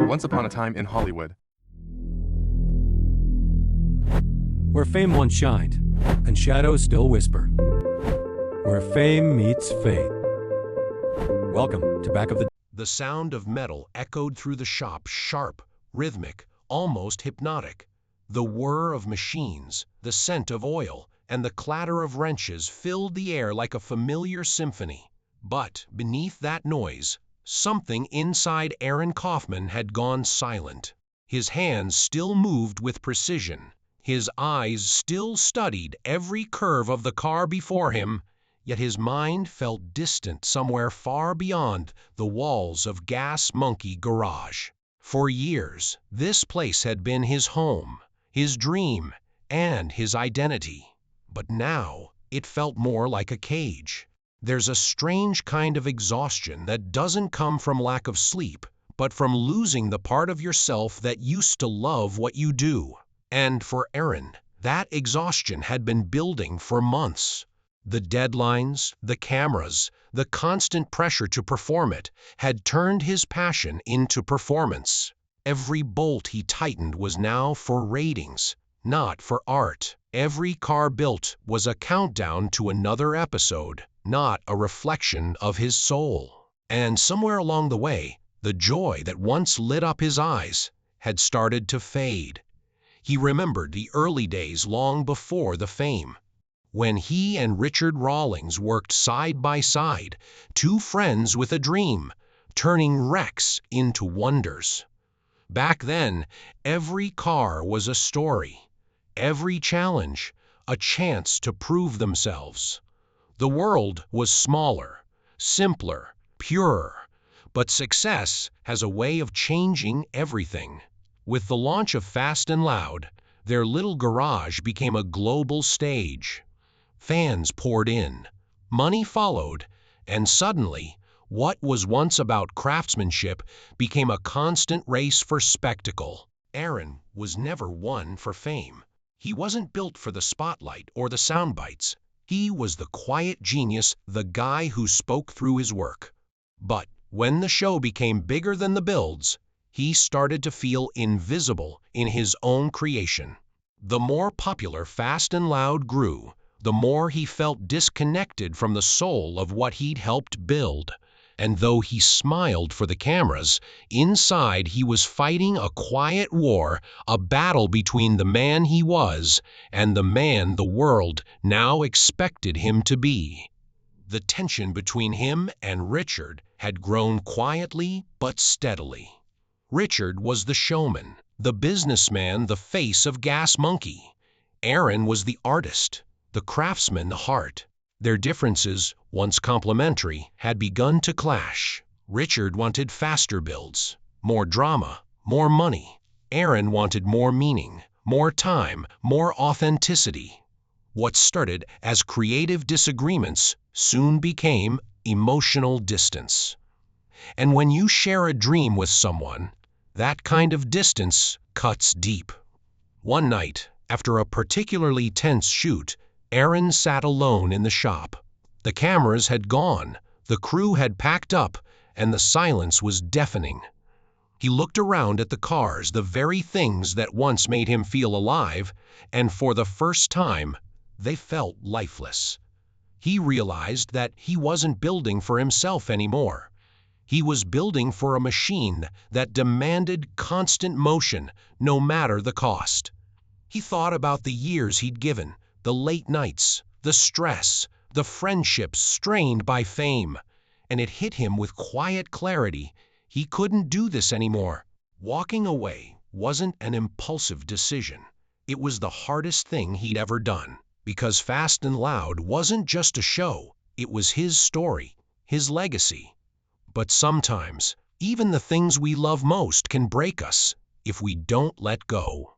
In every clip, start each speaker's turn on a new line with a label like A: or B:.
A: Once upon a time in Hollywood.
B: Where fame once shined, and shadows still whisper. Where fame meets fate. Welcome to Back of the...
C: The sound of metal echoed through the shop, sharp, rhythmic, almost hypnotic. The whir of machines, the scent of oil, and the clatter of wrenches filled the air like a familiar symphony. But beneath that noise, something inside Aaron Kaufman had gone silent. His hands still moved with precision. His eyes still studied every curve of the car before him, yet his mind felt distant somewhere far beyond the walls of Gas Monkey Garage. For years, this place had been his home, his dream, and his identity. But now, it felt more like a cage. There's a strange kind of exhaustion that doesn't come from lack of sleep, but from losing the part of yourself that used to love what you do. And for Aaron, that exhaustion had been building for months. The deadlines, the cameras, the constant pressure to perform it had turned his passion into performance. Every bolt he tightened was now for ratings, not for art. Every car built was a countdown to another episode, not a reflection of his soul. And somewhere along the way, the joy that once lit up his eyes had started to fade. He remembered the early days long before the fame, when he and Richard Rawlings worked side by side, two friends with a dream, turning wrecks into wonders. Back then, every car was a story, every challenge a chance to prove themselves. The world was smaller, simpler, purer, but success has a way of changing everything. With the launch of Fast and Loud, their little garage became a global stage. Fans poured in, money followed, and suddenly, what was once about craftsmanship became a constant race for spectacle. Aaron was never one for fame. He wasn't built for the spotlight or the sound bites. He was the quiet genius, the guy who spoke through his work. But when the show became bigger than the builds, he started to feel invisible in his own creation. The more popular Fast and Loud grew, the more he felt disconnected from the soul of what he'd helped build. And though he smiled for the cameras, inside he was fighting a quiet war, a battle between the man he was and the man the world now expected him to be. The tension between him and Richard had grown quietly but steadily. Richard was the showman, the businessman, the face of Gas Monkey. Aaron was the artist, the craftsman, the heart. Their differences, once complementary, had begun to clash. Richard wanted faster builds, more drama, more money. Aaron wanted more meaning, more time, more authenticity. What started as creative disagreements soon became emotional distance. And when you share a dream with someone, that kind of distance cuts deep. One night, after a particularly tense shoot, Aaron sat alone in the shop. The cameras had gone, the crew had packed up, and the silence was deafening. He looked around at the cars, the very things that once made him feel alive, and for the first time, they felt lifeless. He realized that he wasn't building for himself anymore. He was building for a machine that demanded constant motion, no matter the cost. He thought about the years he'd given, the late nights, the stress, the friendships strained by fame, and it hit him with quiet clarity. He couldn't do this anymore. Walking away wasn't an impulsive decision. It was the hardest thing he'd ever done, because Fast and Loud wasn't just a show, it was his story, his legacy. But sometimes, even the things we love most can break us if we don't let go.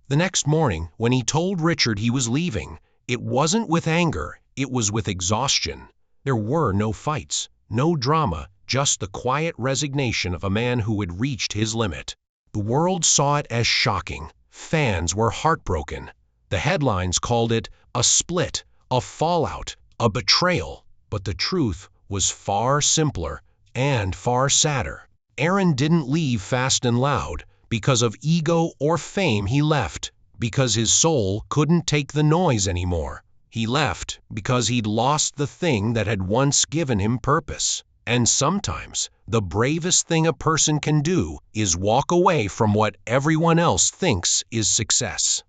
C: The next morning, when he told Richard he was leaving, it wasn't with anger, it was with exhaustion. There were no fights, no drama, just the quiet resignation of a man who had reached his limit. The world saw it as shocking. Fans were heartbroken. The headlines called it a split, a fallout, a betrayal. But the truth was far simpler and far sadder. Aaron didn't leave Fast and Loud because of ego or fame. He left because his soul couldn't take the noise anymore. He left because he'd lost the thing that had once given him purpose. And sometimes the bravest thing a person can do is walk away from what everyone else thinks is success.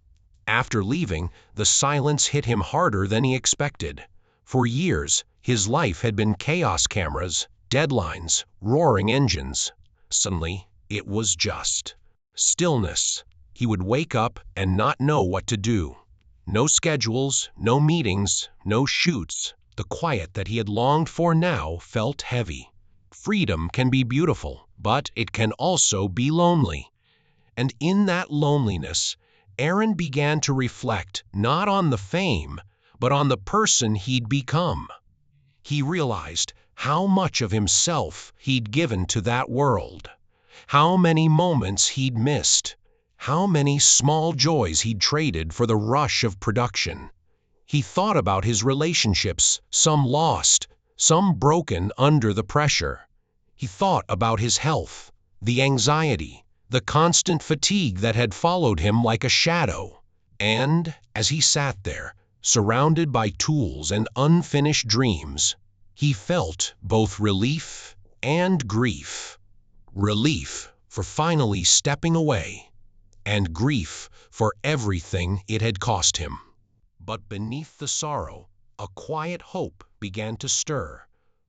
C: After leaving, the silence hit him harder than he expected. For years, his life had been chaos: cameras, deadlines, roaring engines. Suddenly, it was just stillness. He would wake up and not know what to do. No schedules, no meetings, no shoots. The quiet that he had longed for now felt heavy. Freedom can be beautiful, but it can also be lonely. And in that loneliness, Aaron began to reflect not on the fame, but on the person he'd become. He realized how much of himself he'd given to that world, how many moments he'd missed, how many small joys he'd traded for the rush of production. He thought about his relationships, some lost, some broken under the pressure. He thought about his health, the anxiety, the constant fatigue that had followed him like a shadow. And as he sat there, surrounded by tools and unfinished dreams, he felt both relief and grief. Relief for finally stepping away, and grief for everything it had cost him. But beneath the sorrow, a quiet hope began to stir.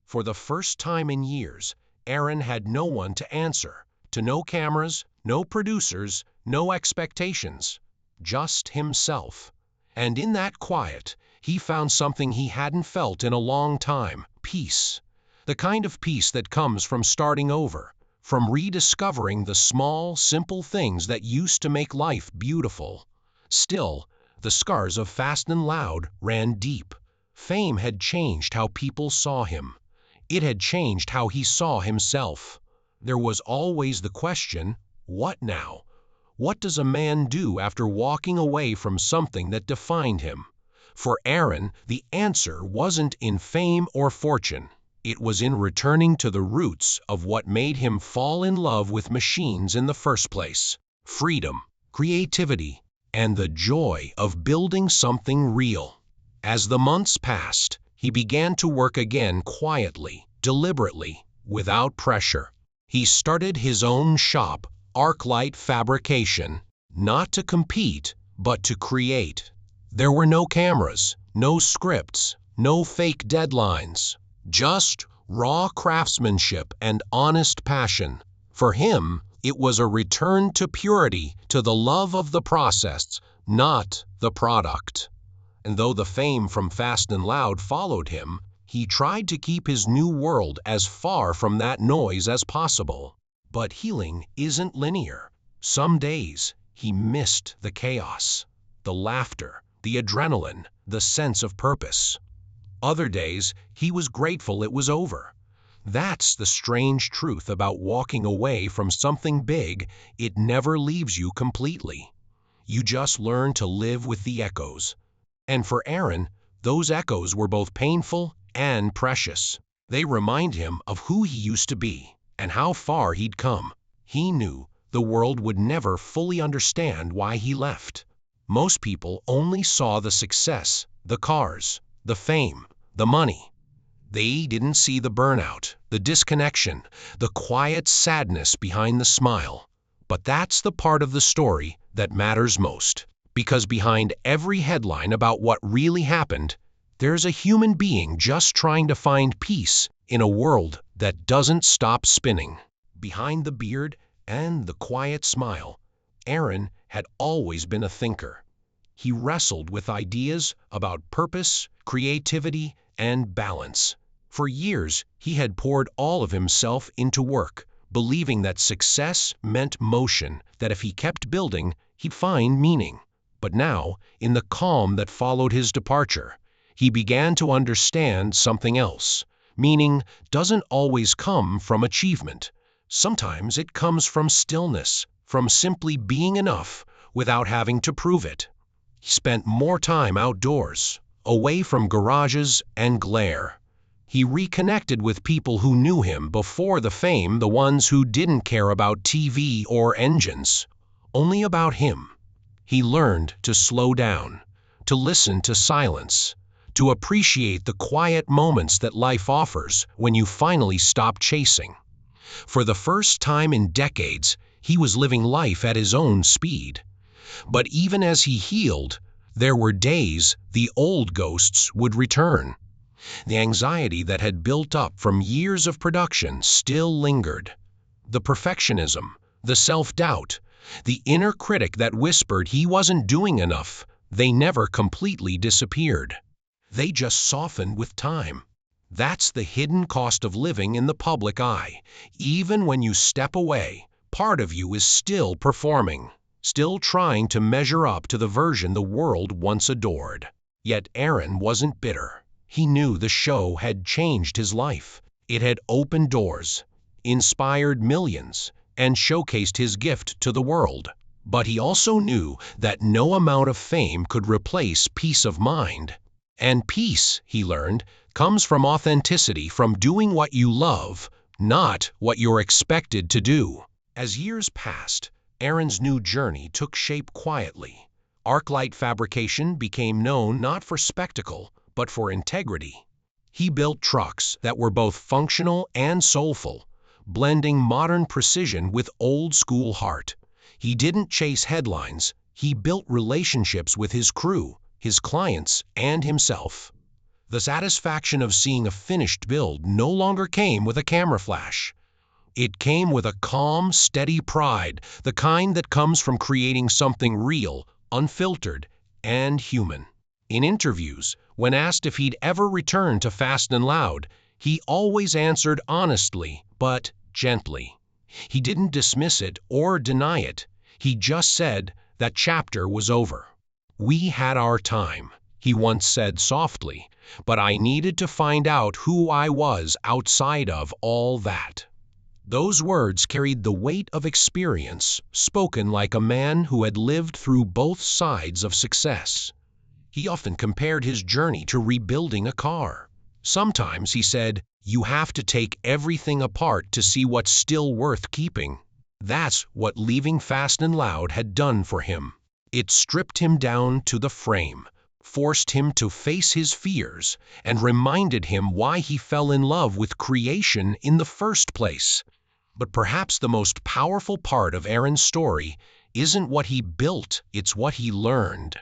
C: For the first time in years, Aaron had no one to answer to: no cameras, no producers, no expectations, just himself. And in that quiet, he found something he hadn't felt in a long time: peace. The kind of peace that comes from starting over, from rediscovering the small, simple things that used to make life beautiful. Still, the scars of Fast and Loud ran deep. Fame had changed how people saw him. It had changed how he saw himself. There was always the question, what now? What does a man do after walking away from something that defined him? For Aaron, the answer wasn't in fame or fortune. It was in returning to the roots of what made him fall in love with machines in the first place: freedom, creativity, and the joy of building something real. As the months passed, he began to work again, quietly, deliberately, without pressure. He started his own shop, Arclight Fabrication, not to compete, but to create. There were no cameras, no scripts, no fake deadlines, just raw craftsmanship and honest passion. For him, it was a return to purity, to the love of the process, not the product. And though the fame from Fast and Loud followed him, he tried to keep his new world as far from that noise as possible. But healing isn't linear. Some days, he missed the chaos, the laughter, the adrenaline, the sense of purpose. Other days, he was grateful it was over. That's the strange truth about walking away from something big: it never leaves you completely. You just learn to live with the echoes. And for Aaron, those echoes were both painful and precious. They remind him of who he used to be and how far he'd come. He knew the world would never fully understand why he left. Most people only saw the success, the cars, the fame, the money. They didn't see the burnout, the disconnection, the quiet sadness behind the smile. But that's the part of the story that matters most. Because behind every headline about what really happened, there's a human being just trying to find peace in a world that doesn't stop spinning. Behind the beard and the quiet smile, Aaron had always been a thinker. He wrestled with ideas about purpose, creativity, and balance. For years, he had poured all of himself into work, believing that success meant motion, that if he kept building, he'd find meaning. But now, in the calm that followed his departure, he began to understand something else. Meaning doesn't always come from achievement. Sometimes it comes from stillness, from simply being enough without having to prove it. He spent more time outdoors, away from garages and glare. He reconnected with people who knew him before the fame, the ones who didn't care about TV or engines, only about him. He learned to slow down, to listen to silence, to appreciate the quiet moments that life offers when you finally stop chasing. For the first time in decades, he was living life at his own speed. But even as he healed, there were days the old ghosts would return. The anxiety that had built up from years of production still lingered. The perfectionism, the self-doubt, the inner critic that whispered he wasn't doing enough, they never completely disappeared. They just softened with time. That's the hidden cost of living in the public eye. Even when you step away, part of you is still performing, still trying to measure up to the version the world once adored. Yet Aaron wasn't bitter. He knew the show had changed his life. It had opened doors, inspired millions, and showcased his gift to the world. But he also knew that no amount of fame could replace peace of mind. And peace, he learned, comes from authenticity, from doing what you love, not what you're expected to do. As years passed, Aaron's new journey took shape quietly. Arclight Fabrication became known not for spectacle, but for integrity. He built trucks that were both functional and soulful, blending modern precision with old-school heart. He didn't chase headlines. He built relationships with his crew, his clients, and himself. The satisfaction of seeing a finished build no longer came with a camera flash. It came with a calm, steady pride, the kind that comes from creating something real, unfiltered, and human. In interviews, when asked if he'd ever return to Fast and Loud, he always answered honestly, but gently. He didn't dismiss it or deny it. He just said that chapter was over. "We had our time," he once said softly, "but I needed to find out who I was outside of all that." Those words carried the weight of experience, spoken like a man who had lived through both sides of success. He often compared his journey to rebuilding a car. Sometimes he said, "You have to take everything apart to see what's still worth keeping." That's what leaving Fast and Loud had done for him. It stripped him down to the frame, forced him to face his fears, and reminded him why he fell in love with creation in the first place. But perhaps the most powerful part of Aaron's story isn't what he built, it's what he learned.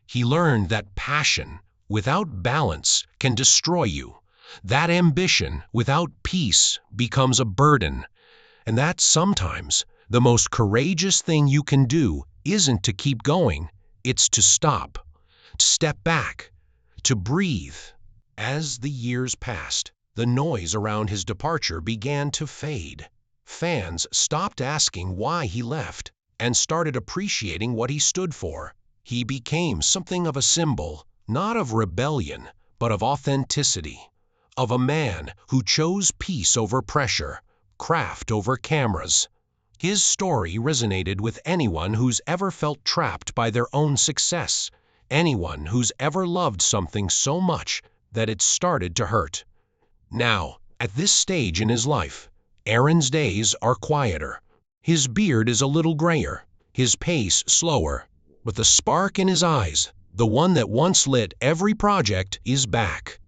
C: He learned that passion without balance can destroy you, that ambition without peace becomes a burden, and that sometimes the most courageous thing you can do isn't to keep going, it's to stop, to step back, to breathe. As the years passed, the noise around his departure began to fade. Fans stopped asking why he left and started appreciating what he stood for. He became something of a symbol, not of rebellion, but of authenticity, of a man who chose peace over pressure, craft over cameras. His story resonated with anyone who's ever felt trapped by their own success, anyone who's ever loved something so much that it started to hurt. Now, at this stage in his life, Aaron's days are quieter. His beard is a little grayer, his pace slower, but the spark in his eyes, the one that once lit every project, is back.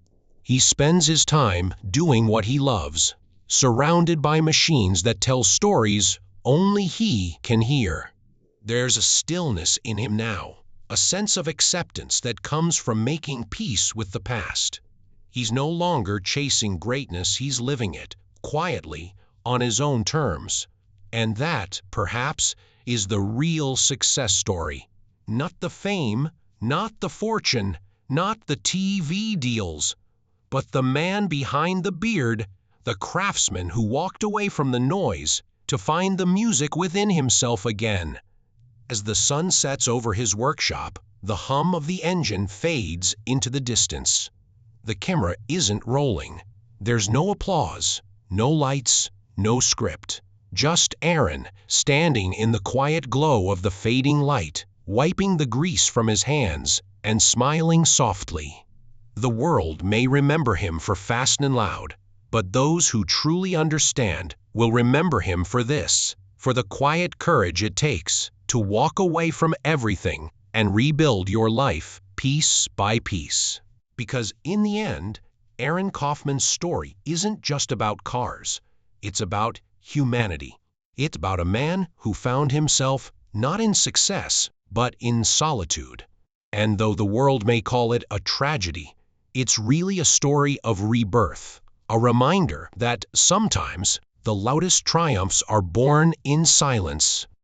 C: He spends his time doing what he loves, surrounded by machines that tell stories only he can hear. There's a stillness in him now, a sense of acceptance that comes from making peace with the past. He's no longer chasing greatness, he's living it, quietly, on his own terms. And that, perhaps, is the real success story. Not the fame, not the fortune, not the TV deals, but the man behind the beard, the craftsman who walked away from the noise to find the music within himself again. As the sun sets over his workshop, the hum of the engine fades into the distance. The camera isn't rolling. There's no applause, no lights, no script. Just Aaron, standing in the quiet glow of the fading light, wiping the grease from his hands and smiling softly. The world may remember him for fast and loud, but those who truly understand will remember him for this, for the quiet courage it takes to walk away from everything and rebuild your life piece by piece. Because in the end, Aaron Kaufman's story isn't just about cars. It's about humanity. It's about a man who found himself not in success, but in solitude. And though the world may call it a tragedy, it's really a story of rebirth, a reminder that sometimes the loudest triumphs are born in silence.